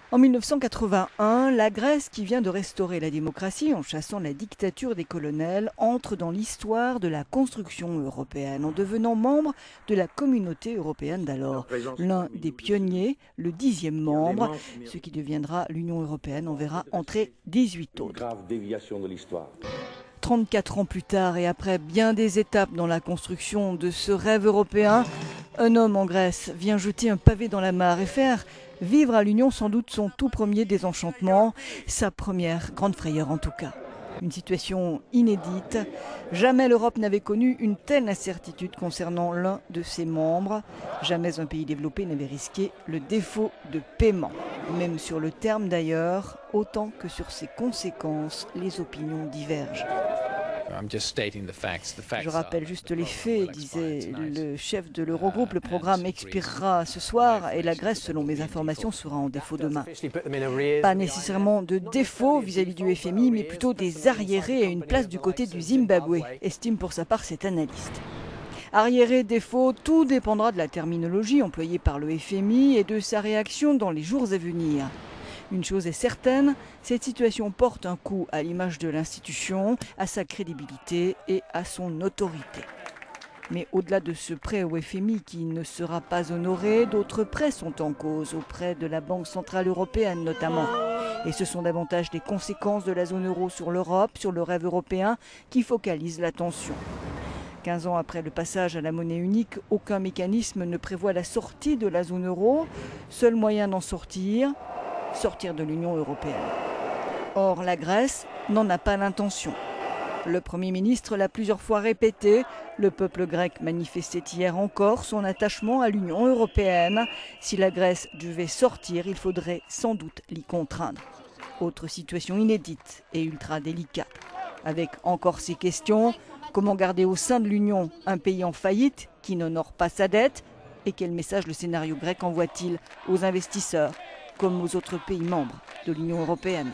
En 1981, la Grèce, qui vient de restaurer la démocratie en chassant la dictature des colonels, entre dans l'histoire de la construction européenne en devenant membre de la communauté européenne d'alors. L'un des pionniers, le 10e membre, ce qui deviendra l'Union européenne, en verra entrer 18 autres. 34 ans plus tard et après bien des étapes dans la construction de ce rêve européen, un homme en Grèce vient jeter un pavé dans la mare et faire vivre à l'Union sans doute son tout premier désenchantement, sa première grande frayeur en tout cas. Une situation inédite. Jamais l'Europe n'avait connu une telle incertitude concernant l'un de ses membres. Jamais un pays développé n'avait risqué le défaut de paiement. Même sur le terme d'ailleurs, autant que sur ses conséquences, les opinions divergent. Je rappelle juste les faits, disait le chef de l'Eurogroupe. Le programme expirera ce soir et la Grèce, selon mes informations, sera en défaut demain. Pas nécessairement de défaut vis-à-vis du FMI, mais plutôt des arriérés et une place du côté du Zimbabwe, estime pour sa part cet analyste. Arriéré, défaut, tout dépendra de la terminologie employée par le FMI et de sa réaction dans les jours à venir. Une chose est certaine, cette situation porte un coup à l'image de l'institution, à sa crédibilité et à son autorité. Mais au-delà de ce prêt au FMI qui ne sera pas honoré, d'autres prêts sont en cause, auprès de la Banque centrale européenne notamment. Et ce sont davantage des conséquences de la zone euro sur l'Europe, sur le rêve européen, qui focalisent l'attention. 15 ans après le passage à la monnaie unique, aucun mécanisme ne prévoit la sortie de la zone euro. Seul moyen d'en sortir de l'Union européenne. Or, la Grèce n'en a pas l'intention. Le Premier ministre l'a plusieurs fois répété, le peuple grec manifestait hier encore son attachement à l'Union européenne. Si la Grèce devait sortir, il faudrait sans doute l'y contraindre. Autre situation inédite et ultra délicate. Avec encore ces questions, comment garder au sein de l'Union un pays en faillite qui n'honore pas sa dette? Et quel message le scénario grec envoie-t-il aux investisseurs comme aux autres pays membres de l'Union européenne?